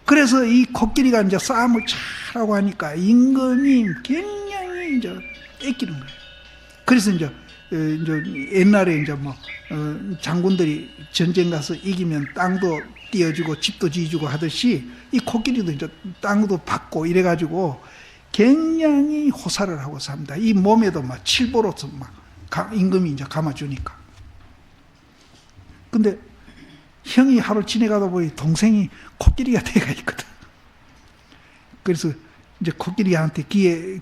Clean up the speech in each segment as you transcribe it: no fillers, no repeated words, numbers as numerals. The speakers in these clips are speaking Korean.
그래서 이 코끼리가 이제 싸움을 잘하고 하니까 임금이 굉장히 이제 뺏기는 거예요. 그래서 이제 옛날에 이제 장군들이 전쟁 가서 이기면 땅도 띄워주고 집도 지어주고 하듯이 이 코끼리도 이제 땅도 받고 이래가지고 굉장히 호사를 하고 삽니다. 이 몸에도 막 칠보로서 임금이 이제 감아주니까. 근데 형이 하루 지내가다 보니 동생이 코끼리가 돼가 있거든. 그래서 이제 코끼리한테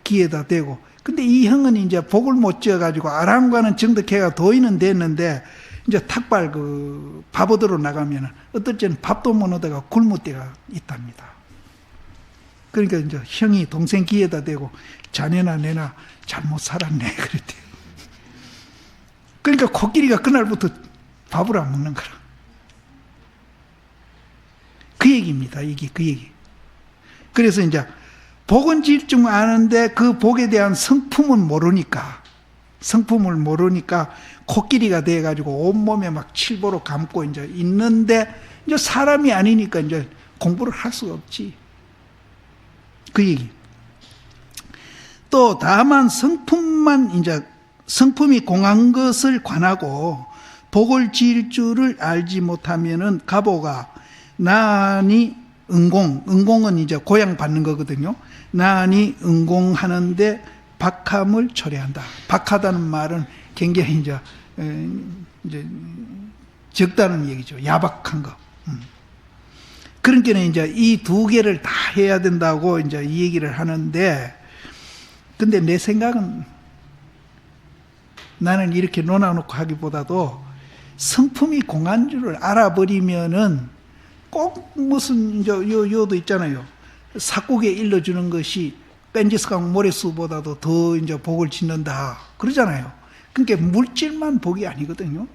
귀에다 대고, 근데 이 형은 이제 복을 못 지어가지고 아람과는 정득해가 도인은 됐는데, 이제 탁발 밥 얻으러 나가면 어떨 때는 밥도 못 얻어가 굶을 때가 있답니다. 그러니까 이제 형이 동생 귀에다 대고, 자네나 내나 잘못 살았네 그랬대요. 그러니까 코끼리가 그날부터 밥을 안 먹는 거라. 그 얘기입니다. 이게 그 얘기. 그래서 이제 복은 질 줄 아는데 그 복에 대한 성품을 모르니까 코끼리가 돼가지고 온몸에 막 칠보로 감고 이제 있는데, 이제 사람이 아니니까 이제 공부를 할 수가 없지. 그 얘기. 또 다만 성품이 공한 것을 관하고 복을 지을 줄을 알지 못하면은 가보가 나니 응공은 이제 고양 받는 거거든요. 나니 응공하는데 박함을 초래한다. 박하다는 말은 굉장히 이제 적다는 얘기죠. 야박한 거. 그러니까 이제 이 두 개를 다 해야 된다고 이제 이 얘기를 하는데, 근데 내 생각은 나는 이렇게 논아놓고 하기보다도 성품이 공한 줄을 알아버리면은 꼭 무슨 요도 있잖아요. 삭국에 일러주는 것이 뺀지스강 모래수보다도 더 이제 복을 짓는다 그러잖아요. 그러니까 물질만 복이 아니거든요.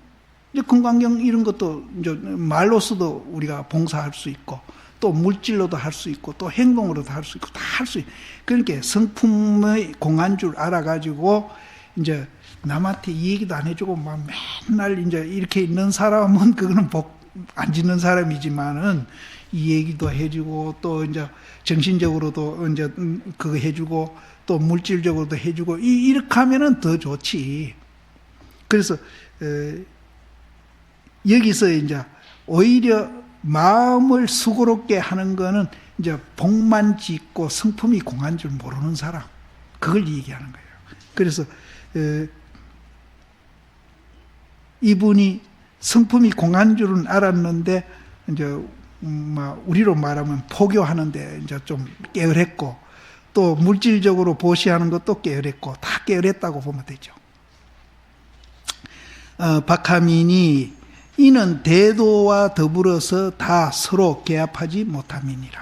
이제 금강경 이런 것도 이제 말로서도 우리가 봉사할 수 있고, 또 물질로도 할 수 있고, 또 행동으로도 할 수 있고, 다 할 수 있고. 그러니까 성품의 공한 줄 알아가지고 이제 남한테 이 얘기도 안 해주고 막 맨날 이제 이렇게 있는 사람은 그거는 복 안 짓는 사람이지만은 이 얘기도 해주고, 또 이제 정신적으로도 이제 그거 해주고, 또 물질적으로도 해주고, 이렇게 하면은 더 좋지. 그래서 여기서 이제 오히려 마음을 수고롭게 하는 거는 이제 복만 짓고 성품이 공한 줄 모르는 사람, 그걸 얘기하는 거예요. 그래서 이분이 성품이 공한 줄은 알았는데 이제 우리로 말하면 포교하는데 이제 좀 게으랬고, 또 물질적으로 보시하는 것도 게으랬고, 다 게으랬다고 보면 되죠. 박하민이 이는 대도와 더불어서 다 서로 개합하지 못함이니라.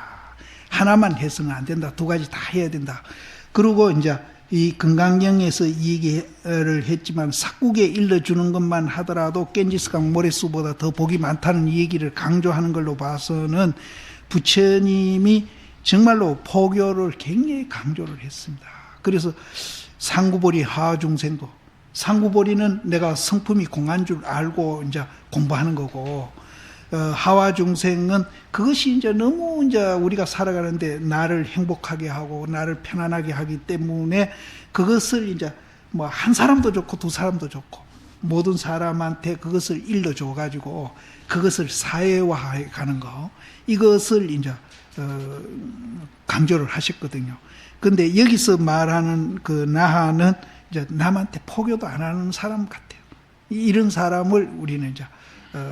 하나만 해서는 안 된다. 두 가지 다 해야 된다. 그리고 이제 이 금강경에서 이 얘기를 했지만 삭국에 일러주는 것만 하더라도 깬지스강 모래수보다 더 복이 많다는 이 얘기를 강조하는 걸로 봐서는 부처님이 정말로 포교를 굉장히 강조를 했습니다. 그래서 상구보리 하중생도, 상구보리는 내가 성품이 공한 줄 알고 이제 공부하는 거고, 하와중생은 그것이 이제 너무 이제 우리가 살아가는데 나를 행복하게 하고 나를 편안하게 하기 때문에 그것을 이제 뭐 한 사람도 좋고 두 사람도 좋고 모든 사람한테 그것을 일러줘 가지고 그것을 사회화해 가는 거, 이것을 이제 강조를 하셨거든요. 근데 여기서 말하는 그 나하는 이제 남한테 포교도 안 하는 사람 같아요. 이런 사람을 우리는 이제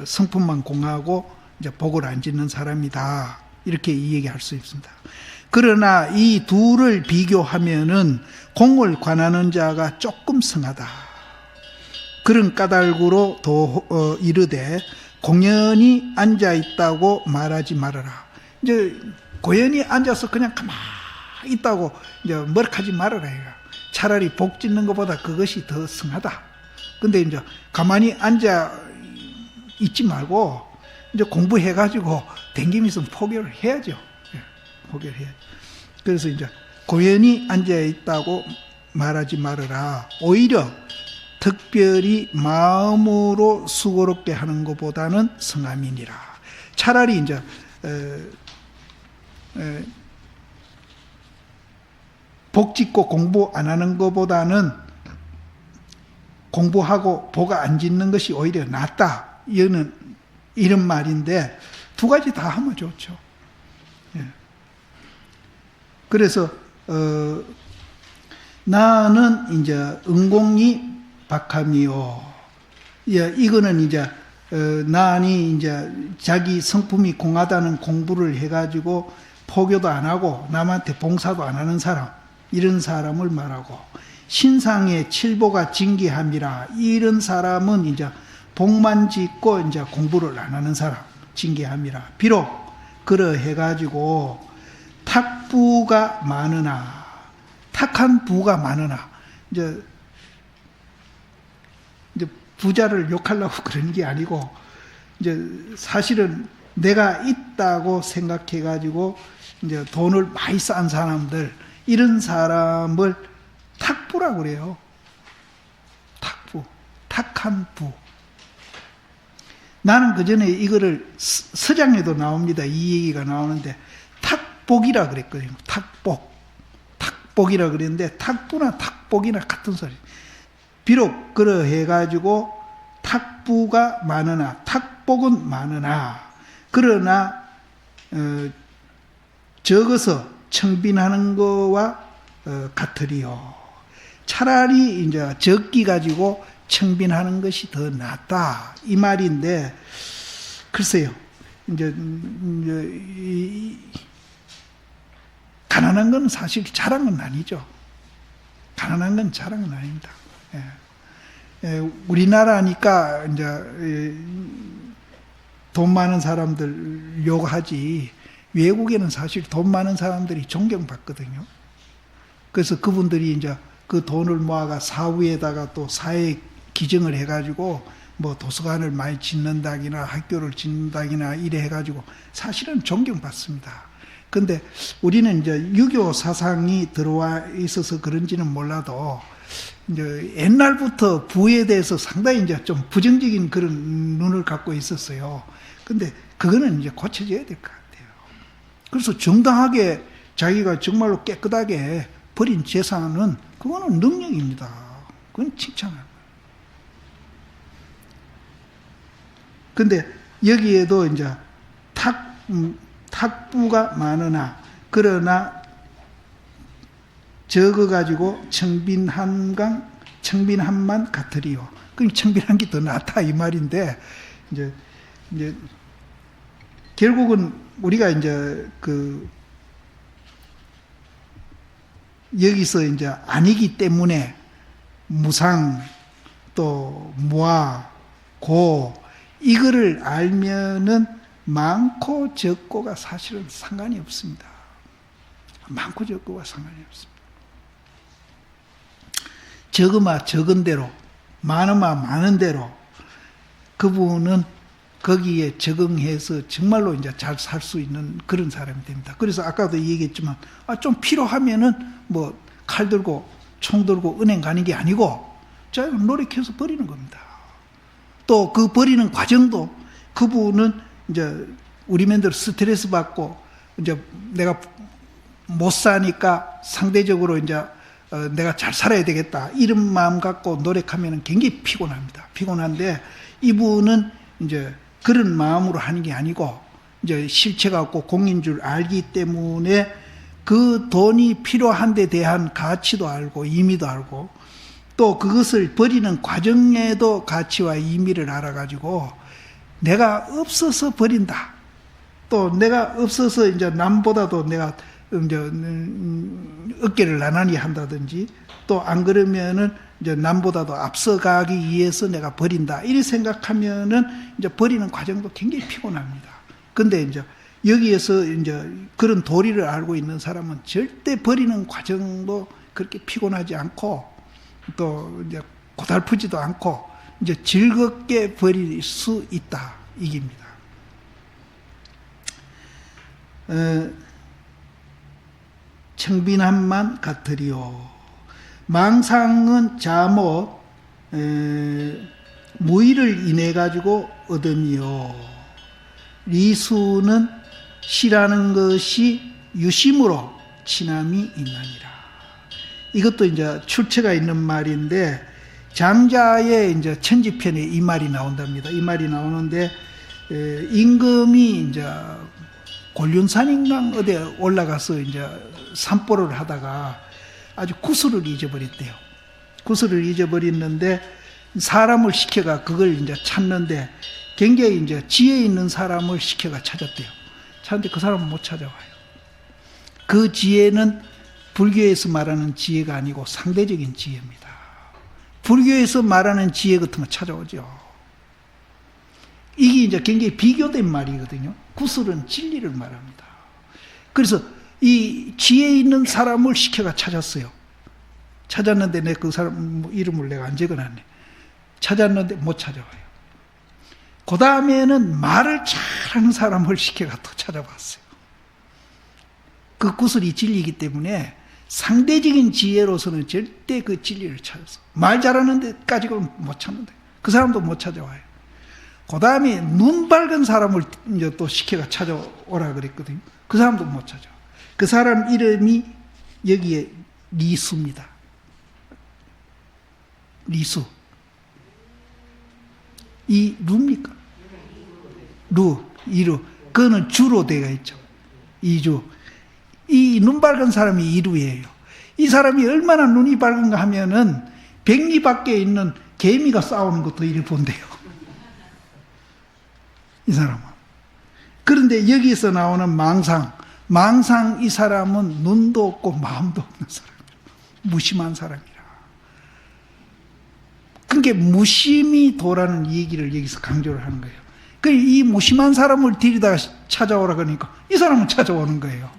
성품만 공하고 이제 복을 안 짓는 사람이다, 이렇게 이 얘기할 수 있습니다. 그러나 이 둘을 비교하면은 공을 관하는 자가 조금 성하다. 그런 까닭으로 이르되 공연히 앉아 있다고 말하지 말아라. 이제 고연히 앉아서 그냥 가만히 있다고 이제 머쓱하지 말아라. 차라리 복 짓는 것보다 그것이 더 성하다. 근데 이제 가만히 앉아 있지 말고 이제 공부해가지고 댕기면서 포교를 해야죠. 포교를 해야죠. 그래서 이제 고연히 앉아 있다고 말하지 말아라. 오히려 특별히 마음으로 수고롭게 하는 것보다는 성함이니라. 차라리 이제 복 짓고 공부 안 하는 것보다는 공부하고 복 안 짓는 것이 오히려 낫다. 이런 말인데 두 가지 다 하면 좋죠. 예. 그래서 나는 이제 은공이 박함이요. 예, 이거는 이제 나니 이제 자기 성품이 공하다는 공부를 해가지고 포교도 안 하고 남한테 봉사도 안 하는 사람, 이런 사람을 말하고, 신상의 칠보가 징계함이라, 이런 사람은 이제 복만 짓고 이제 공부를 안 하는 사람, 징계함이라. 비록 그러해가지고 탁부가 많으나, 탁한 부가 많으나, 이제 부자를 욕하려고 그러는 게 아니고, 이제 사실은 내가 있다고 생각해가지고 이제 돈을 많이 싼 사람들, 이런 사람을 탁부라고 그래요. 탁부, 탁한 부. 나는 그 전에 이거를 서장에도 나옵니다. 이 얘기가 나오는데 탁복이라 그랬거든요. 탁복, 탁복이라 그랬는데 탁부나 탁복이나 같은 소리. 비록 그러해가지고 탁부가 많으나, 탁복은 많으나, 그러나 적어서 청빈하는 거와 같으리요. 차라리 이제 적기 가지고 청빈하는 것이 더 낫다, 이 말인데, 글쎄요, 이제 가난한 건 사실 자랑은 아니죠. 가난한 건 자랑은 아닙니다. 우리나라니까 이제 돈 많은 사람들 욕하지, 외국에는 사실 돈 많은 사람들이 존경받거든요. 그래서 그분들이 이제 그 돈을 모아가 사후에다가 또 사회 기증을 해가지고 뭐 도서관을 많이 짓는다기나 학교를 짓는다기나 이래 해가지고 사실은 존경받습니다. 근데 우리는 이제 유교 사상이 들어와 있어서 그런지는 몰라도 이제 옛날부터 부에 대해서 상당히 이제 좀 부정적인 그런 눈을 갖고 있었어요. 근데 그거는 이제 고쳐져야 될 것 같아요. 그래서 정당하게 자기가 정말로 깨끗하게 버린 재산은, 그거는 능력입니다. 그건 칭찬합니다. 근데 여기에도 이제 탁부가 많으나, 그러나 적어가지고 청빈함만 같으리요. 그럼 청빈한 게 더 낫다, 이 말인데, 이제 결국은 우리가 이제 여기서 이제 아니기 때문에 무상, 또 무아, 고, 이거를 알면은 많고 적고가 사실은 상관이 없습니다. 많고 적고가 상관이 없습니다. 적으마 적은 대로, 많으마 많은 대로 그분은 거기에 적응해서 정말로 이제 잘 살 수 있는 그런 사람이 됩니다. 그래서 아까도 얘기했지만, 좀 필요하면은 뭐 칼 들고 총 들고 은행 가는 게 아니고 자기가 노력해서 버리는 겁니다. 또 그 버리는 과정도, 그분은 이제 우리맨들 스트레스 받고 이제 내가 못 사니까 상대적으로 이제 내가 잘 살아야 되겠다, 이런 마음 갖고 노력하면 굉장히 피곤합니다. 피곤한데 이분은 이제 그런 마음으로 하는 게 아니고 이제 실체가 없고 공인 줄 알기 때문에 그 돈이 필요한 데 대한 가치도 알고 의미도 알고, 또 그것을 버리는 과정에도 가치와 의미를 알아가지고 내가 없어서 버린다, 또 내가 없어서 이제 남보다도 내가 이제 어깨를 나란히 한다든지, 또 안 그러면은 이제 남보다도 앞서가기 위해서 내가 버린다, 이렇게 생각하면은 이제 버리는 과정도 굉장히 피곤합니다. 근데 이제 여기에서 이제 그런 도리를 알고 있는 사람은 절대 버리는 과정도 그렇게 피곤하지 않고, 또 이제 고달프지도 않고 이제 즐겁게 버릴 수 있다, 이깁니다. 청빈함만 같으리요. 망상은 자못 무의를 인해 가지고 얻음이요. 리수는 시라는 것이 유심으로 친함이 있나니라. 이것도 이제 출처가 있는 말인데 장자의 이제 천지편에 이 말이 나온답니다. 이 말이 나오는데 임금이 이제 곤륜산인강 어디에 올라가서 이제 산보를 하다가 아주 구슬을 잊어버렸대요. 구슬을 잊어버렸는데 사람을 시켜가 그걸 이제 찾는데 굉장히 이제 지혜 있는 사람을 시켜가 찾았대요. 찾는데 그 사람은 못 찾아와요. 그 지혜는 불교에서 말하는 지혜가 아니고 상대적인 지혜입니다. 불교에서 말하는 지혜 같은 거 찾아오죠. 이게 이제 굉장히 비교된 말이거든요. 구슬은 진리를 말합니다. 그래서 이 지혜 있는 사람을 시켜가 찾았어요. 찾았는데 내 그 사람 이름을 내가 안 적어놨네. 찾았는데 못 찾아와요. 그 다음에는 말을 잘하는 사람을 시켜가 또 찾아봤어요. 그 구슬이 진리이기 때문에 상대적인 지혜로서는 절대 그 진리를 찾았어. 말 잘하는 데까지는 못 찾는데 그 사람도 못 찾아와요. 그 다음에 눈 밝은 사람을 이제 또 시켜가 찾아오라 그랬거든요. 그 사람도 못 찾아와. 그 사람 이름이 여기에 리수입니다. 리수. 이 루입니까? 루, 이루. 그거는 주로 되어 있죠. 이주. 이 눈 밝은 사람이 이루예요. 이 사람이 얼마나 눈이 밝은가 하면은 백리 밖에 있는 개미가 싸우는 것도 이리 본대요. 이 사람은. 그런데 여기서 나오는 망상 이 사람은 눈도 없고 마음도 없는 사람이에요. 무심한 사람이라. 그게 무심이 도라는 얘기를 여기서 강조를 하는 거예요. 이 무심한 사람을 데리다가 찾아오라 그러니까 이 사람은 찾아오는 거예요.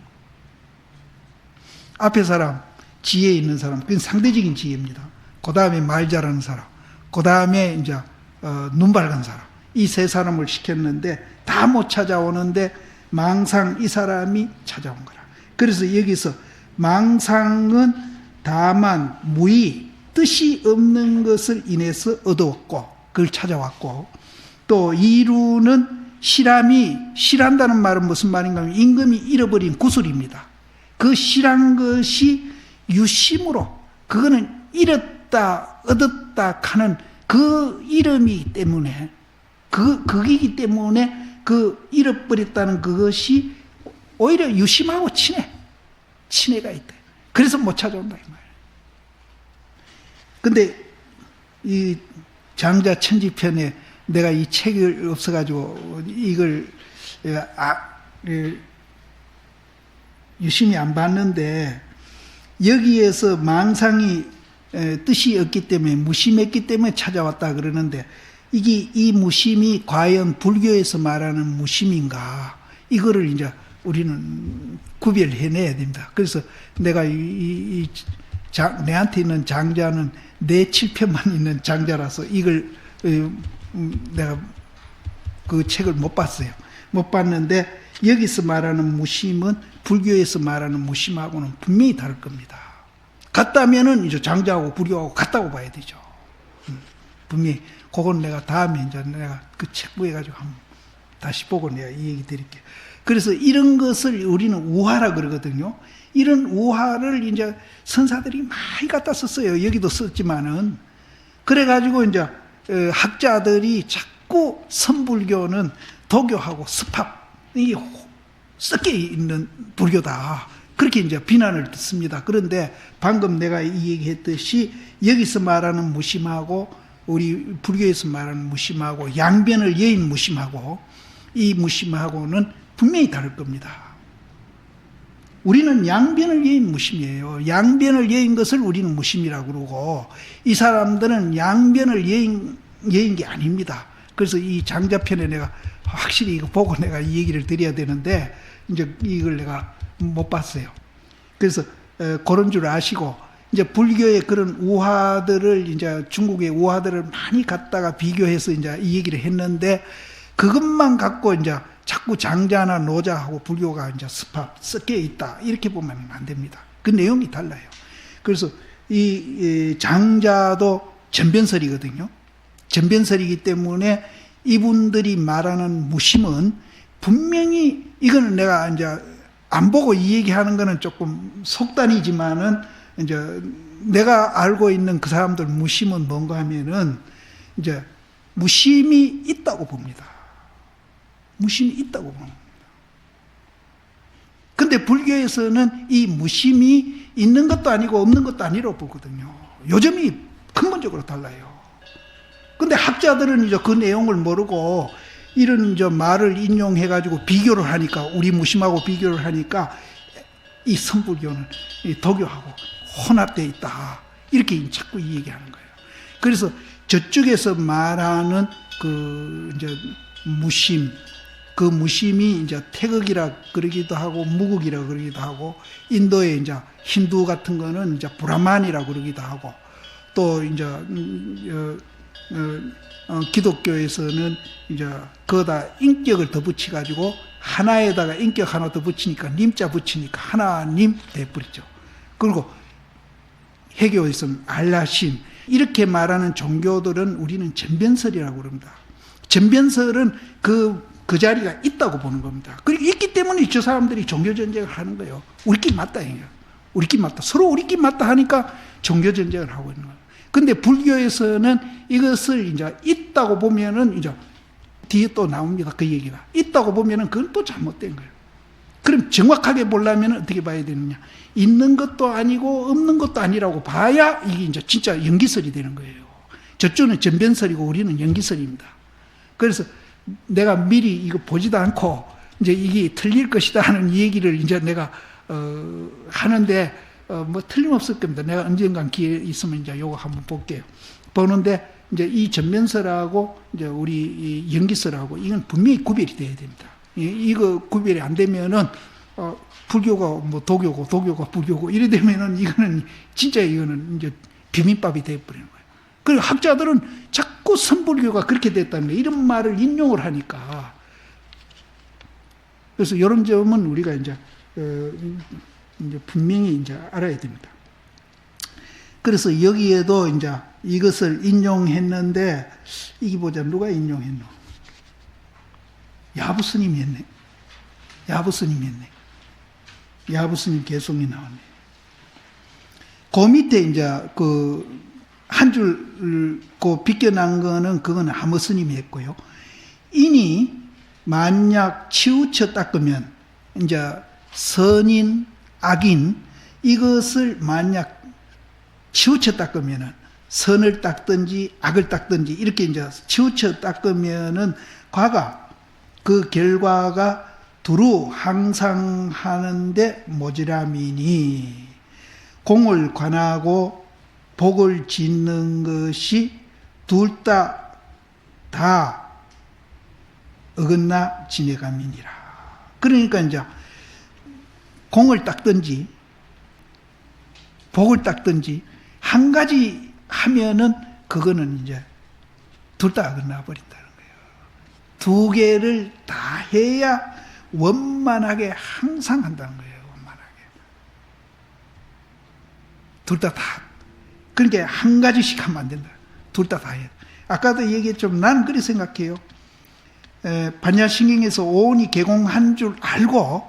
앞에 사람, 지혜 있는 사람, 그건 상대적인 지혜입니다. 그 다음에 말 잘하는 사람, 그 다음에 이제 눈 밝은 사람, 이 세 사람을 시켰는데 다 못 찾아오는데 망상 이 사람이 찾아온 거라. 그래서 여기서 망상은 다만 무의, 뜻이 없는 것을 인해서 얻어왔고 그걸 찾아왔고, 또 이루는 실한다는 말은 무슨 말인가 하면 임금이 잃어버린 구슬입니다. 그 실한 것이 유심으로, 그거는 잃었다 얻었다 하는 그 이름이기 때문에, 그이기 때문에 그 잃어버렸다는 그것이 오히려 유심하고 친해가 있다. 그래서 못 찾아온다 이 말이에요. 근데 이 장자 천지편에 내가 이 책이 없어가지고 이걸 유심히 안 봤는데, 여기에서 망상이 뜻이 없기 때문에 무심했기 때문에 찾아왔다 그러는데, 이 무심이 과연 불교에서 말하는 무심인가, 이거를 이제 우리는 구별해내야 됩니다. 그래서 내가 내한테 있는 장자는 내 7편만 있는 장자라서 이걸 내가 그 책을 못 봤어요. 못 봤는데 여기서 말하는 무심은 불교에서 말하는 무심하고는 분명히 다를 겁니다. 같다면은 이제 장자하고 불교하고 같다고 봐야 되죠. 분명히. 그건 내가 다음에 이제 내가 그 책 구해가지고 한번 다시 보고 내가 이 얘기 드릴게요. 그래서 이런 것을 우리는 우화라 그러거든요. 이런 우화를 이제 선사들이 많이 갖다 썼어요. 여기도 썼지만은. 그래가지고 이제 학자들이 자꾸 선불교는 도교하고 습합이 섞여 있는 불교다, 그렇게 이제 비난을 듣습니다. 그런데 방금 내가 이 얘기했듯이 여기서 말하는 무심하고 우리 불교에서 말하는 무심하고 양변을 여인 무심하고 이 무심하고는 분명히 다를 겁니다. 우리는 양변을 여인 무심이에요. 양변을 여인 것을 우리는 무심이라고 그러고, 이 사람들은 양변을 여인 게 아닙니다. 그래서 이 장자편에 내가 확실히 이거 보고 내가 이 얘기를 드려야 되는데 이제 이걸 내가 못 봤어요. 그래서 그런 줄 아시고, 이제 불교의 그런 우화들을 이제 중국의 우화들을 많이 갖다가 비교해서 이제 이 얘기를 했는데, 그것만 갖고 이제 자꾸 장자나 노자하고 불교가 이제 섞여 있다 이렇게 보면 안 됩니다. 그 내용이 달라요. 그래서 이 장자도 전변설이거든요. 전변설이기 때문에 이분들이 말하는 무심은 분명히, 이거는 내가 이제 안 보고 이 얘기하는 거는 조금 속단이지만은 이제 내가 알고 있는 그 사람들 무심은 뭔가 하면은 이제 무심이 있다고 봅니다. 무심이 있다고 봅니다. 근데 불교에서는 이 무심이 있는 것도 아니고 없는 것도 아니라고 보거든요. 요점이 근본적으로 달라요. 근데 학자들은 이제 그 내용을 모르고 이런 이제 말을 인용해가지고 비교를 하니까, 우리 무심하고 비교를 하니까 이 선불교는 이 도교하고 혼합되어 있다. 이렇게 자꾸 이 얘기하는 거예요. 그래서 저쪽에서 말하는 그 이제 무심, 그 무심이 이제 태극이라 그러기도 하고 무극이라 그러기도 하고, 인도의 이제 힌두 같은 거는 이제 브라만이라 그러기도 하고, 또 이제 기독교에서는 이제 거기다 인격을 더 붙여가지고 하나에다가 인격 하나 더 붙이니까 님자 붙이니까 하나님 돼버리죠. 그리고 해교에서는 알라신, 이렇게 말하는 종교들은 우리는 전변설이라고 그럽니다. 전변설은 그 자리가 있다고 보는 겁니다. 그리고 있기 때문에 저 사람들이 종교 전쟁을 하는 거예요. 우리끼리 맞다 이거예요. 우리끼리 맞다. 서로 우리끼리 맞다 하니까 종교 전쟁을 하고 있는 거예요. 근데 불교에서는 이것을 이제 있다고 보면은 이제 뒤에 또 나옵니다. 그 얘기가. 있다고 보면은 그건 또 잘못된 거예요. 그럼 정확하게 보려면 어떻게 봐야 되느냐. 있는 것도 아니고 없는 것도 아니라고 봐야 이게 이제 진짜 연기설이 되는 거예요. 저쪽은 전변설이고 우리는 연기설입니다. 그래서 내가 미리 이거 보지도 않고 이제 이게 틀릴 것이다 하는 이 얘기를 이제 내가 하는데 뭐 틀림없을 겁니다. 내가 언젠간 기회 있으면 이제 요거 한번 볼게요. 보는데 이제 이 전면설하고 이제 우리 이 연기설하고 이건 분명히 구별이 돼야 됩니다. 이거 구별이 안 되면은 불교가 뭐 도교고 도교가 불교고 이래 되면은 이거는 진짜 이거는 이제 비민밥이 돼 버리는 거예요. 그리고 학자들은 자꾸 선불교가 그렇게 됐다는 거예요. 이런 말을 인용을 하니까. 그래서 이런 점은 우리가 이제 분명히 이제 알아야 됩니다. 그래서 여기에도 이제 이것을 인용했는데, 이게 보자, 누가 인용했노? 야부스님이 했네. 야부스님이 했네. 야부스님 개송이 나왔네. 그 밑에 이제 한 줄 비껴난 거는 그건 하머스님이 했고요. 이니 만약 치우쳐 닦으면 이제 선인, 악인, 이것을 만약 치우쳐 닦으면은 선을 닦든지 악을 닦든지 이렇게 이제 치우쳐 닦으면은 그 결과가 두루 항상 하는데 모지람이니 공을 관하고 복을 짓는 것이 둘 다 어긋나 지내감이니라. 그러니까 이제 공을 닦든지 복을 닦든지 한 가지 하면은 그거는 이제 둘 다 어긋나 버린다는 거예요. 두 개를 다 해야 원만하게 항상 한다는 거예요. 원만하게. 둘 다. 그러니까 한 가지씩 하면 안 된다. 둘 다 해야 돼. 아까도 얘기했지만 나는 그렇게 생각해요. 반야신경에서 오온이 개공한 줄 알고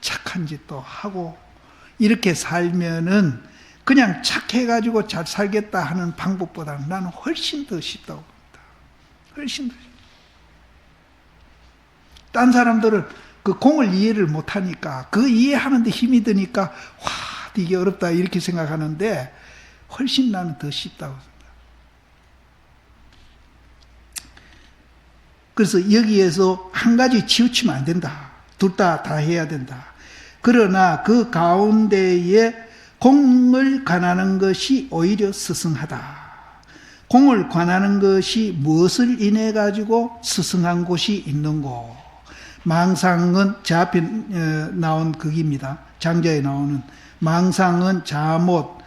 착한 짓도 하고 이렇게 살면은 그냥 착해가지고 잘 살겠다 하는 방법보다는 나는 훨씬 더 쉽다고 봅니다. 훨씬 더 쉽다. 딴 사람들은 그 공을 이해를 못하니까 그 이해하는데 힘이 드니까 와 이게 어렵다 이렇게 생각하는데 훨씬 나는 더 쉽다고 생각합니다. 그래서 여기에서 한 가지 치우치면 안 된다. 둘 다 해야 된다. 그러나 그 가운데에 공을 관하는 것이 오히려 스승하다. 공을 관하는 것이 무엇을 인해 가지고 스승한 곳이 있는고. 망상은 제 앞에 나온 극입니다. 장자에 나오는 망상은 자못,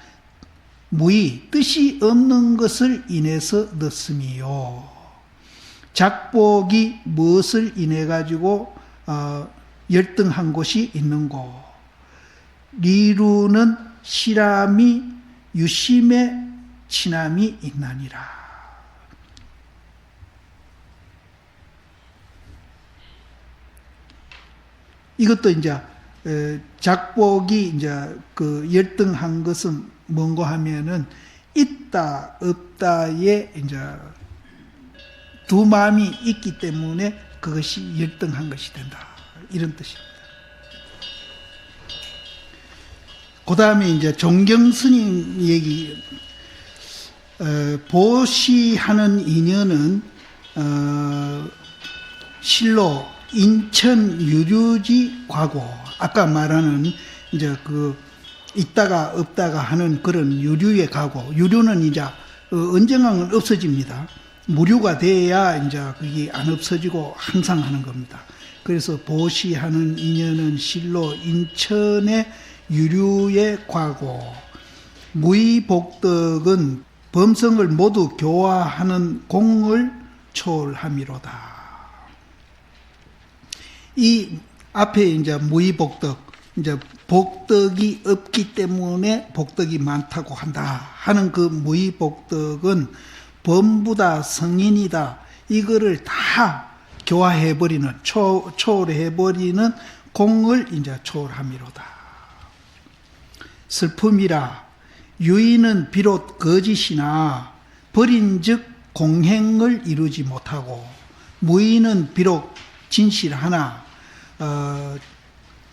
무의, 뜻이 없는 것을 인해서 넣습니요. 작복이 무엇을 인해 가지고 열등한 곳이 있는고. 리루는 실함이 유심의 친함이 있나니라. 이것도 이제 작복이 이제 그 열등한 것은 뭔고 하면은 있다 없다에 이제 두 마음이 있기 때문에 그것이 열등한 것이 된다, 이런 뜻입니다. 그 다음에 이제 종경스님 얘기, 보시하는 인연은 실로 인천 유류지 과고, 아까 말하는 이제 그 있다가 없다가 하는 그런 유류의 과고, 유류는 이제 언젠가는 없어집니다. 무료가 돼야 이제 그게 안 없어지고 항상 하는 겁니다. 그래서 보시하는 인연은 실로 인천의 유류의 과고, 무의복덕은 범성을 모두 교화하는 공을 초월함이로다. 이 앞에 이제 무의복덕, 이제 복덕이 없기 때문에 복덕이 많다고 한다 하는 그 무의복덕은 범부다, 성인이다, 이거를 다 교화해버리는, 초월해버리는 공을 이제 초월함이로다. 슬픔이라 유인은 비록 거짓이나 버린즉 공행을 이루지 못하고, 무인은 비록 진실하나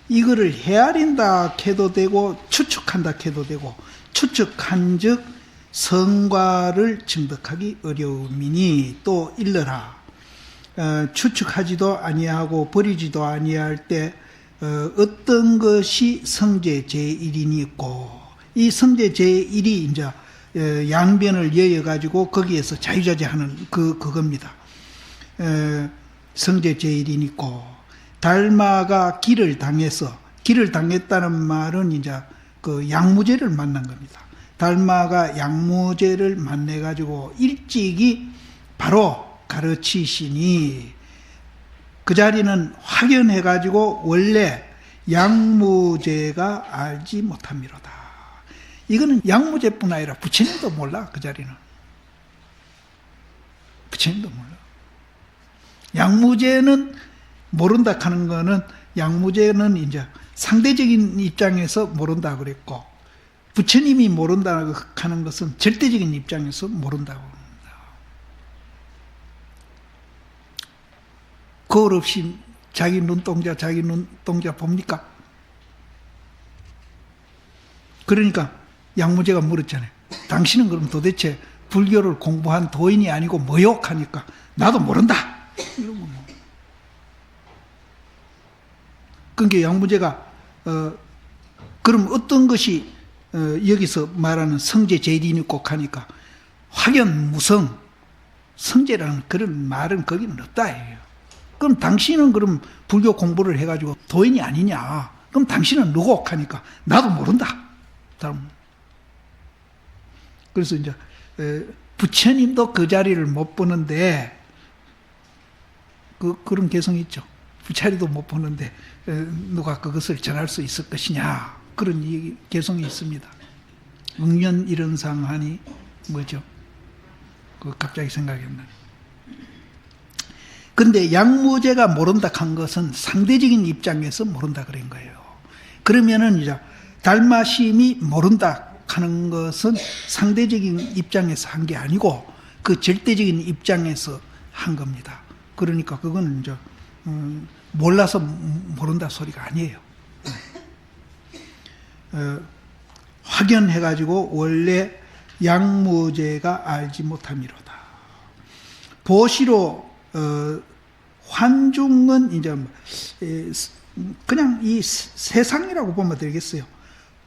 이거를 헤아린다 해도 되고 추측한다 해도 되고, 추측한즉 성과를 증득하기 어려움이니 또 일러라. 추측하지도 아니하고 버리지도 아니할 때 어떤 것이 성제 제1인이 있고, 이 성제 제1이 이제 양변을 여여가지고 거기에서 자유자재하는 그겁니다. 성제 제1인이 있고, 달마가 길을 당했다는 말은 이제 그 양무제를 만난 겁니다. 달마가 양무제를 만나가지고 일찍이 바로 가르치시니 그 자리는 확연해가지고 원래 양무제가 알지 못함이로다. 이거는 양무제뿐 아니라 부처님도 몰라. 그 자리는 부처님도 몰라. 양무제는 모른다 하는 거는, 양무제는 이제 상대적인 입장에서 모른다 그랬고, 부처님이 모른다 하는 것은 절대적인 입장에서 모른다고 합니다. 거울 없이 자기 눈동자 봅니까? 그러니까 양무제가 물었잖아요. 당신은 그럼 도대체 불교를 공부한 도인이 아니고 뭐요? 하니까 나도 모른다. 이러고 뭐. 그러니까 양무제가 그럼 어떤 것이 여기서 말하는 성제 제일인이 꼭 하니까 확연무성, 성제라는 그런 말은 거기는 없다 해요. 그럼 당신은 그럼 불교 공부를 해가지고 도인이 아니냐? 그럼 당신은 누구? 하니까 나도 모른다. 그래서 이제 부처님도 그 자리를 못 보는데, 그런 개성이 있죠. 부처님도 못 보는데 누가 그것을 전할 수 있을 것이냐, 그런 개성이 있습니다. 응연 이런상 하니 뭐죠? 갑자기 생각이 안 나네. 근데 양무제가 모른다 한 것은 상대적인 입장에서 모른다 그런 거예요. 그러면은 이제 달마심이 모른다 하는 것은 상대적인 입장에서 한 게 아니고 그 절대적인 입장에서 한 겁니다. 그러니까 그거는 이제 몰라서 모른다 소리가 아니에요. 확연해가지고 원래 양무제가 알지 못함이로다. 보시로 환중은 이제 그냥 이 세상이라고 보면 되겠어요.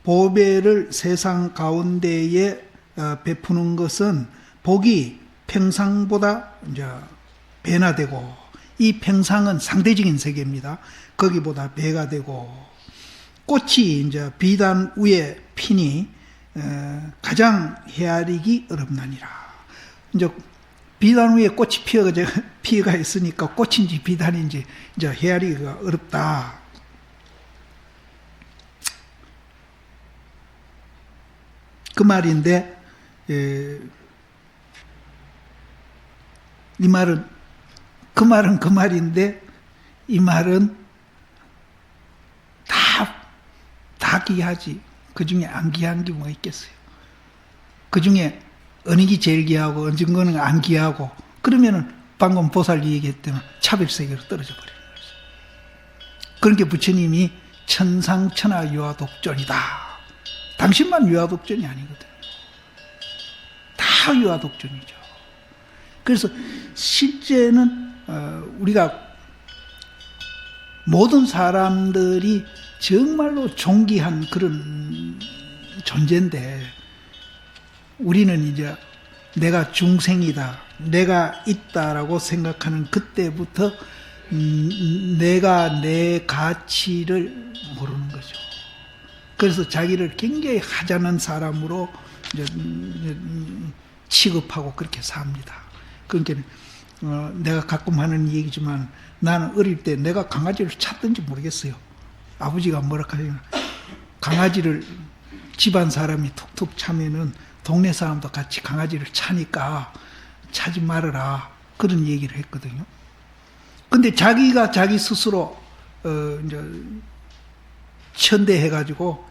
보배를 세상 가운데에 베푸는 것은 복이 평상보다 이제 배나 되고, 이 평상은 상대적인 세계입니다. 거기보다 배가 되고, 꽃이 이제 비단 위에 피니 가장 헤아리기 어렵나니라. 이제 비단 위에 꽃이 피어가 있으니까 꽃인지 비단인지 이제 헤아리기가 어렵다. 그 말인데, 이 말은 그 말인데, 이 말은 다 귀하지. 그 중에 안 귀한 게 뭐 있겠어요? 그 중에 어느 게 제일 귀하고 어느 거는 안 귀하고 그러면은 방금 보살이 얘기했던 차별세계로 떨어져 버리는 거죠. 그러니까 부처님이 천상천하 유아독존이다. 당신만 유아독존이 아니거든요. 다 유아독존이죠. 그래서 실제는 우리가 모든 사람들이 정말로 존귀한 그런 존재인데 우리는 이제 내가 중생이다, 내가 있다라고 생각하는 그때부터 내가 내 가치를 모르는 거죠. 그래서 자기를 굉장히 하찮은 사람으로 이제 취급하고 그렇게 삽니다. 그러니까 내가 가끔 하는 얘기지만 나는 어릴 때 내가 강아지를 찾든지 모르겠어요. 아버지가 뭐라 하냐면 강아지를 집안 사람이 툭툭 차면은 동네 사람도 같이 강아지를 차니까 차지 말아라 그런 얘기를 했거든요. 근데 자기가 자기 스스로 이제 천대해가지고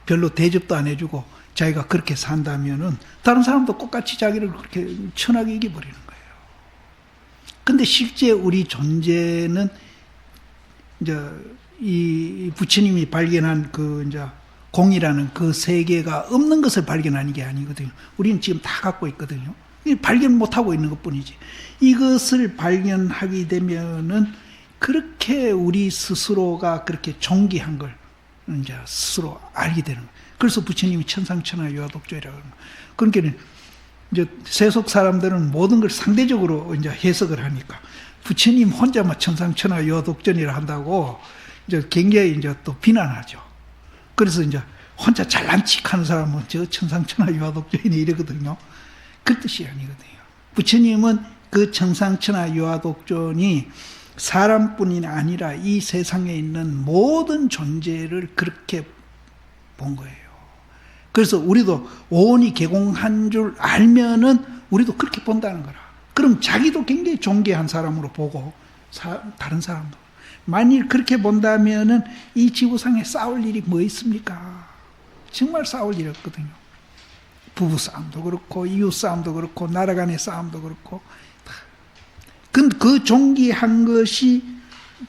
별로 대접도 안 해주고 자기가 그렇게 산다면은 다른 사람도 똑같이 자기를 그렇게 천하게 이겨버리는 거예요. 근데 실제 우리 존재는 이제 이 부처님이 발견한 그 이제 공이라는 그 세계가 없는 것을 발견하는 게 아니거든요. 우리는 지금 다 갖고 있거든요. 발견 못하고 있는 것 뿐이지. 이것을 발견하게 되면은 그렇게 우리 스스로가 그렇게 존귀한 걸 이제 스스로 알게 되는 거예요. 그래서 부처님이 천상천하 유아독존이라고 하는 거예요. 그러니까 이제 세속 사람들은 모든 걸 상대적으로 이제 해석을 하니까 부처님 혼자만 천상천하 유아독존이라 한다고 이제 굉장히 이제 또 비난하죠. 그래서 이제 혼자 잘난 척하는 사람은 저 천상천하 유아독존이네 이러거든요. 그 뜻이 아니거든요. 부처님은 그 천상천하 유아독존이 사람뿐이 아니라 이 세상에 있는 모든 존재를 그렇게 본 거예요. 그래서 우리도 오온이 개공한 줄 알면은 우리도 그렇게 본다는 거라. 그럼 자기도 굉장히 존귀한 사람으로 보고 다른 사람도 만일 그렇게 본다면은 이 지구상에 싸울 일이 뭐 있습니까? 정말 싸울 일이 없거든요. 부부 싸움도 그렇고 이웃 싸움도 그렇고 나라 간의 싸움도 그렇고 그 존귀한 것이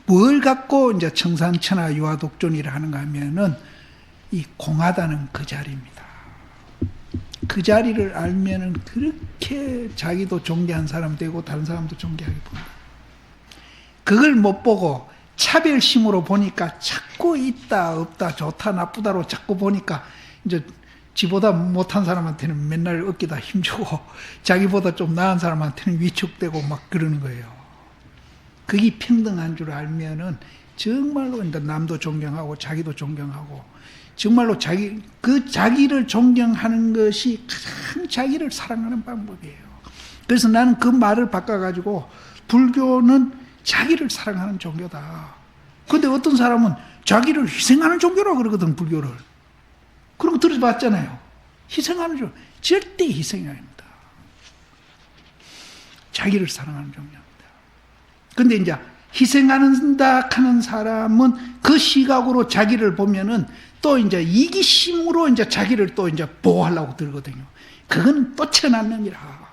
뭘 갖고 이제 청산천하 유아독존이라 하는가 하면은 이 공하다는 그 자리입니다. 그 자리를 알면은 그렇게 자기도 존귀한 사람 되고 다른 사람도 존귀하게 본다. 그걸 못 보고 차별심으로 보니까 자꾸 있다 없다 좋다 나쁘다로 자꾸 보니까 이제 지보다 못한 사람한테는 맨날 어깨다 힘주고 자기보다 좀 나은 사람한테는 위축되고 막 그러는 거예요. 그게 평등한 줄 알면은 정말로 이제 남도 존경하고 자기도 존경하고 정말로 자기를 존경하는 것이 가장 자기를 사랑하는 방법이에요. 그래서 나는 그 말을 바꿔가지고 불교는 자기를 사랑하는 종교다. 그런데 어떤 사람은 자기를 희생하는 종교라고 그러거든, 불교를. 그런 거 들어봤잖아요. 희생하는 종교. 절대 희생이 아닙니다. 자기를 사랑하는 종교입니다. 근데 이제 희생한다 하는 사람은 그 시각으로 자기를 보면은 또 이제 이기심으로 이제 자기를 또 이제 보호하려고 들거든요. 그건 또 천한 놈이라.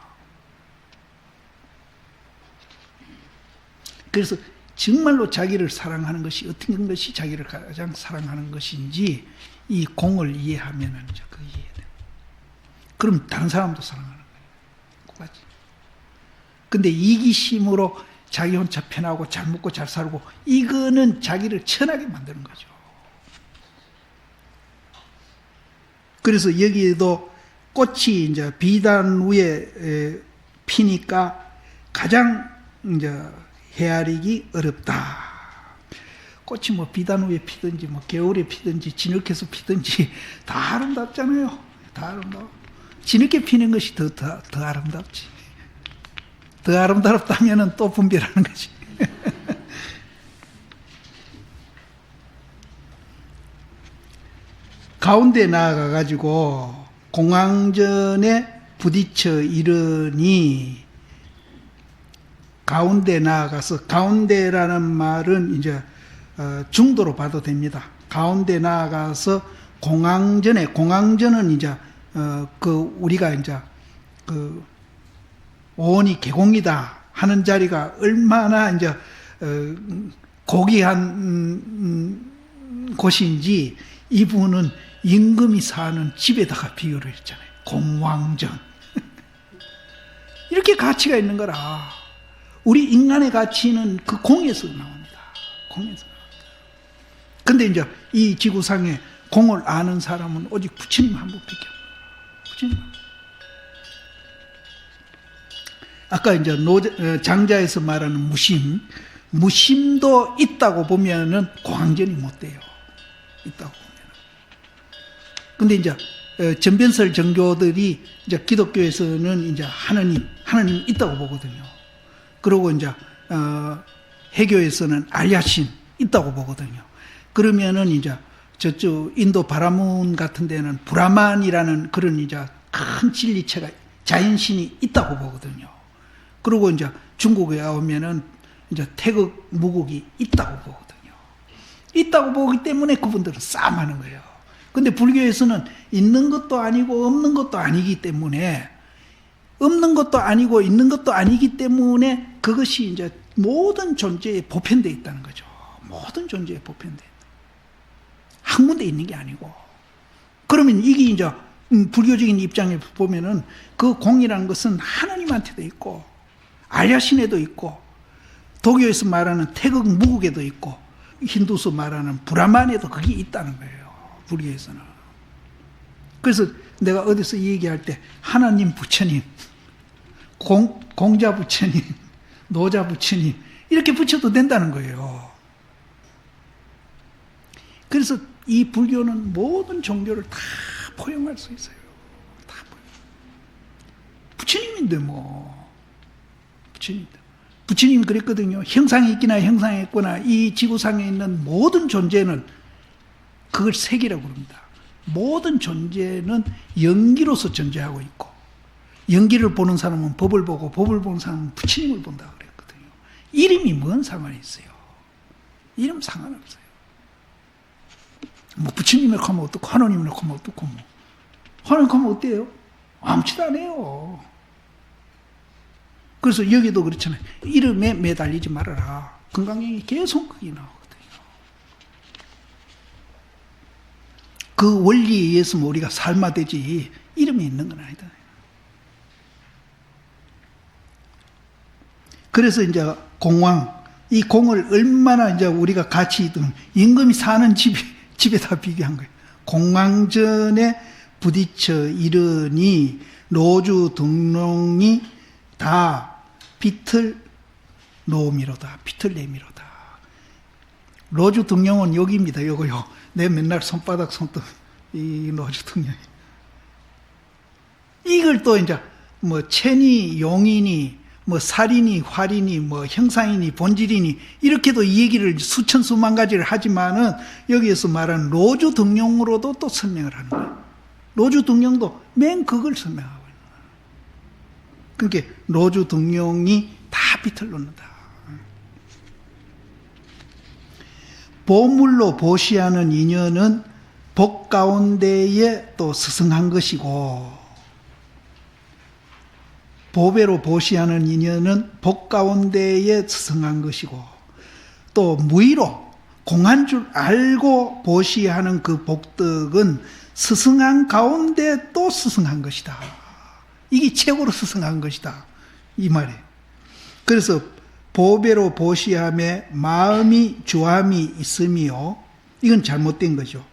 그래서 정말로 자기를 사랑하는 것이 어떤 것이 자기를 가장 사랑하는 것인지 이 공을 이해하면은 이제 그 이해돼요. 그럼 다른 사람도 사랑하는 거예요. 똑같이. 근데 이기심으로 자기 혼자 편하고 잘 먹고 잘 살고 이거는 자기를 천하게 만드는 거죠. 그래서 여기에도 꽃이 이제 비단 위에 피니까 가장 이제 헤아리기 어렵다. 꽃이 뭐 비단 위에 피든지 뭐 겨울에 피든지 진흙에서 피든지 다 아름답잖아요. 다 아름다워. 진흙에 피는 것이 더 아름답지. 더 아름답다면은 또 분별하는 거지. 가운데 나아가가지고 공황전에 부딪혀 이르니 가운데 나아가서 가운데라는 말은 이제 중도로 봐도 됩니다. 가운데 나아가서 공황전은 이제 우리가 이제 오온이 계공이다 하는 자리가 얼마나 이제 고귀한 곳인지 이분은 임금이 사는 집에다가 비유를 했잖아요. 공황전. 이렇게 가치가 있는 거라. 우리 인간의 가치는 그 공에서 나옵니다. 공에서 나옵니다. 근데 이제 이 지구상에 공을 아는 사람은 오직 부처님 한 분밖에 없어요. 부처님. 아까 이제 장자에서 말하는 무심도 있다고 보면은 공황전이 못 돼요. 있다고 보면. 근데 이제 전변설 정교들이 이제 기독교에서는 이제 하나님 있다고 보거든요. 그리고 이제 해교에서는 알야신 있다고 보거든요. 그러면은 이제 저쪽 인도 바라문 같은 데는 브라만이라는 그런 이제 큰 진리체가 자연신이 있다고 보거든요. 그리고 이제 중국에 오면은 이제 태극 무국이 있다고 보거든요. 있다고 보기 때문에 그분들은 싸움하는 거예요. 근데 불교에서는 있는 것도 아니고 없는 것도 아니기 때문에 없는 것도 아니고 있는 것도 아니기 때문에 그것이 이제 모든 존재에 보편되어 있다는 거죠. 모든 존재에 보편되어 있다. 한 군데 있는 게 아니고. 그러면 이게 이제 불교적인 입장에 보면은 그 공이라는 것은 하나님한테도 있고 알야신에도 있고 도교에서 말하는 태극 무국에도 있고 힌두스 말하는 브라만에도 그게 있다는 거예요. 불교에서는. 그래서 내가 어디서 얘기할 때 하나님 부처님, 공자 부처님, 노자 부처님 이렇게 붙여도 된다는 거예요. 그래서 이 불교는 모든 종교를 다 포용할 수 있어요. 다 포용. 부처님인데 뭐. 부처님이 그랬거든요. 형상이 있기나 형상이 있거나 이 지구상에 있는 모든 존재는 그걸 색이라고 부릅니다. 모든 존재는 연기로서 존재하고 있고 연기를 보는 사람은 법을 보고 법을 보는 사람은 부처님을 본다고 그랬거든요. 이름이 뭔 상관이 있어요? 이름 상관없어요. 뭐 부처님이라고 하면 어떻고 하나님이라고 하면 어떻고 뭐 하나님 하면 어때요? 아무렇지도 않아요. 그래서 여기도 그렇잖아요. 이름에 매달리지 말아라. 금강경이 계속 그게 나오거든요. 그 원리에 의해서는 우리가 삶아야 되지 이름이 있는 건 아니다. 그래서 이제 공황, 이 공을 얼마나 이제 우리가 같이 있든 임금이 사는 집에다 비교한 거예요. 공황전에 부딪혀 이르니 노주 등롱이 다 비틀 노미로다. 비틀 내미로다. 노주 등령은 여기입니다. 요거요. 내 맨날 손바닥 손톱 이 노주 등령. 이걸 또 이제 뭐 체니 용이니 뭐 살이니 활이니 뭐 형상이니 본질이니 이렇게도 이 얘기를 수천 수만 가지를 하지만은 여기에서 말하는 노주 등령으로도 또 설명을 하는 거예요. 노주 등령도 맨 그걸 설명하고 있는 거예요. 그러니까 노주 등령이 다 비틀 놓는다. 보물로 보시하는 인연은 복 가운데에 또 스승한 것이고 보배로 보시하는 인연은 복 가운데에 스승한 것이고 또 무의로 공한 줄 알고 보시하는 그 복덕은 스승한 가운데 또 스승한 것이다. 이게 최고로 스승한 것이다. 이 말이에요. 그래서 보배로 보시함에 마음이 주함이 있음이요. 이건 잘못된 거죠.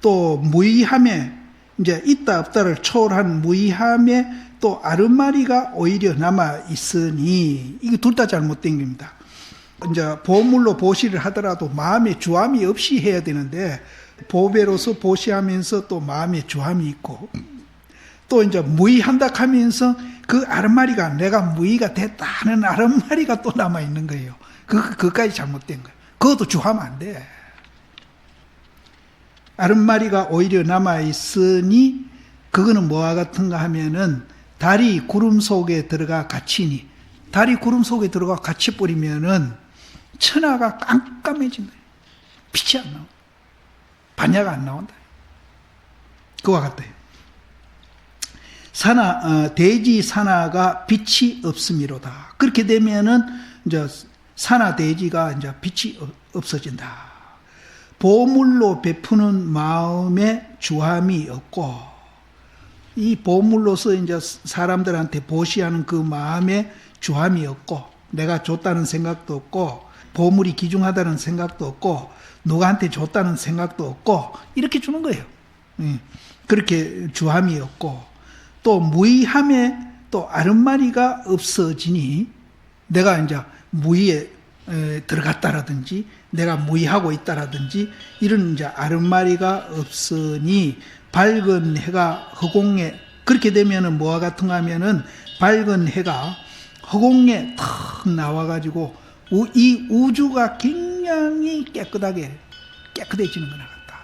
또 무의함에 이제 있다 없다를 초월한 무의함에 또 아르마리가 오히려 남아 있으니 이게 둘 다 잘못된 겁니다. 이제 보물로 보시를 하더라도 마음에 주함이 없이 해야 되는데 보배로서 보시하면서 또 마음에 주함이 있고 또 이제 무의한다 하면서 그 아르마리가 내가 무의가 됐다 하는 아르마리가 또 남아 있는 거예요. 그까지 잘못된 거예요. 그것도 주하면 안 돼. 아르마리가 오히려 남아 있으니 그거는 뭐와 같은가 하면은 달이 구름 속에 들어가 갇히니 달이 구름 속에 들어가 갇혀버리면은 천하가 깜깜해진다. 빛이 안 나와. 반야가 안 나온다. 그와 같아요. 대지 산하가 빛이 없음이로다. 그렇게 되면은 이제 산하 대지가 이제 빛이 없어진다. 보물로 베푸는 마음에 주함이 없고, 이 보물로서 이제 사람들한테 보시하는 그 마음에 주함이 없고, 내가 줬다는 생각도 없고, 보물이 귀중하다는 생각도 없고, 누구한테 줬다는 생각도 없고, 이렇게 주는 거예요. 그렇게 주함이 없고, 또 무의함에 또 아른마리가 없어지니, 내가 이제 무의에 들어갔다라든지, 내가 무의하고 있다라든지, 이런 이제 아른마리가 없으니, 밝은 해가 허공에, 그렇게 되면은 뭐와 같은가 하면은, 밝은 해가 허공에 탁 나와가지고, 이 우주가 굉장히 깨끗해지는 것 같다.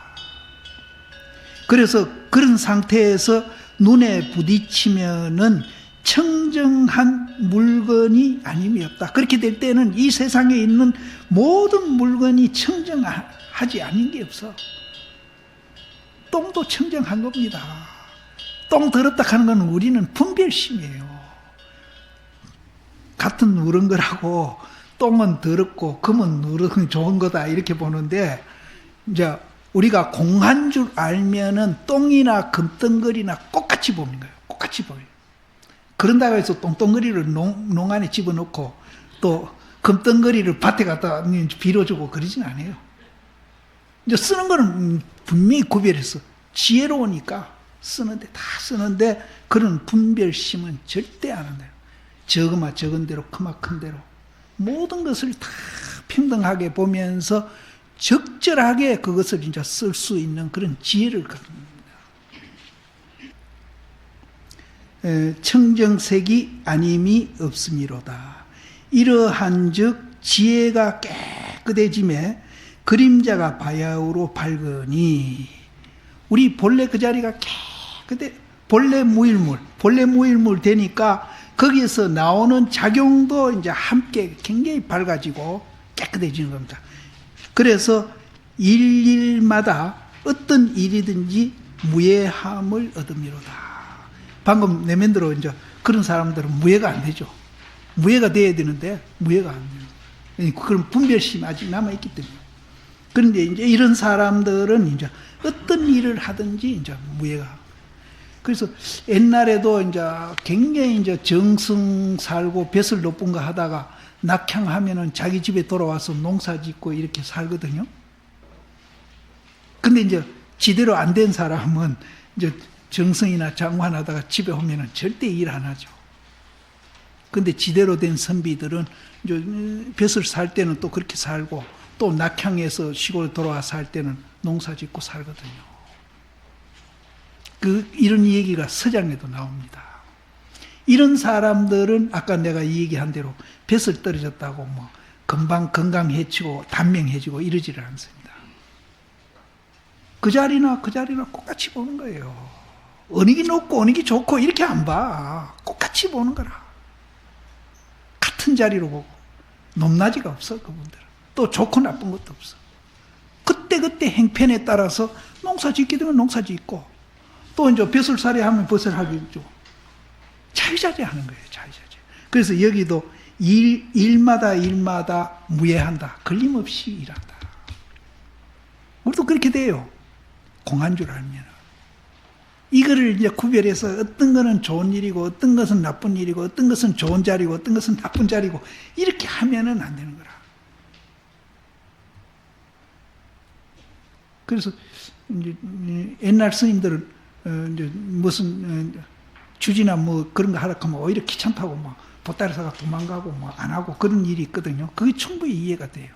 그래서 그런 상태에서 눈에 부딪히면은 청정한 물건이 아님이 없다. 그렇게 될 때는 이 세상에 있는 모든 물건이 청정하지 않은 게 없어. 똥도 청정한 겁니다. 똥 더럽다 하는 건 우리는 분별심이에요. 같은 누런 거라고 똥은 더럽고 금은 누런 좋은 거다 이렇게 보는데, 이제 우리가 공한 줄 알면은 똥이나 금덩거리나 똑같이 보는 거예요. 똑같이 보여요. 그런다고 해서 똥덩거리를 농 안에 집어넣고 또 금덩거리를 밭에 갖다 빌어주고 그러진 않아요. 이제 쓰는 거는 분명히 구별해서 지혜로우니까 쓰는데, 다 쓰는데 그런 분별심은 절대 안 한다요. 적으마 적은 대로 크마 큰 대로 모든 것을 다 평등하게 보면서 적절하게 그것을 이제 쓸 수 있는 그런 지혜를 갖습니다. 청정색이 아님이 없음이로다. 이러한즉 지혜가 깨끗해짐에 그림자가 바야흐로 밝으니, 우리 본래 그 자리가 깨끗해, 본래 무일물 되니까 거기에서 나오는 작용도 이제 함께 굉장히 밝아지고 깨끗해지는 겁니다. 그래서 일일마다 어떤 일이든지 무예함을 얻음이로다. 방금 내 면대로 이제 그런 사람들은 무예가 안 되죠. 무예가 돼야 되는데 무예가 안 돼요. 그런 분별심이 아직 남아있기 때문에. 그런데 이제 이런 사람들은 이제 어떤 일을 하든지 이제 무예가. 그래서 옛날에도 이제 굉장히 이제 정성 살고 뱃을 높은 거 하다가 낙향하면은 자기 집에 돌아와서 농사 짓고 이렇게 살거든요. 근데 이제 지대로 안 된 사람은 이제 정성이나 장관하다가 집에 오면은 절대 일 안 하죠. 근데 지대로 된 선비들은 이제 뱃을 살 때는 또 그렇게 살고, 또 낙향에서 시골 돌아와 살 때는 농사 짓고 살거든요. 이런 얘기가 서장에도 나옵니다. 이런 사람들은 아까 내가 이 얘기한 대로 뱃을 떨어졌다고 뭐 금방 건강해지고 단명해지고 이러지를 않습니다. 그 자리나 똑같이 보는 거예요. 어느 게 높고 어느 게 좋고 이렇게 안 봐. 똑같이 보는 거라. 같은 자리로 보고 높낮이가 없어. 그분들은 또 좋고 나쁜 것도 없어. 그때 행편에 따라서 농사 짓게 되면 농사 짓고, 또 이제 벼슬살이 하면 벼슬하겠죠. 자유자재하는 거예요. 자유자재. 그래서 여기도 일마다 무예한다. 걸림없이 일한다. 우리도 그렇게 돼요. 공한 줄 알면. 이거를 이제 구별해서 어떤 거는 좋은 일이고, 어떤 것은 나쁜 일이고, 어떤 것은 좋은 자리고, 어떤 것은 나쁜 자리고, 이렇게 하면은 안 되는 거라. 그래서 이제 옛날 스님들은 이제 무슨 주지나 뭐 그런 거 하라고 하면 오히려 귀찮다고 막 보따리 사가 도망가고 뭐 안 하고 그런 일이 있거든요. 그게 충분히 이해가 돼요.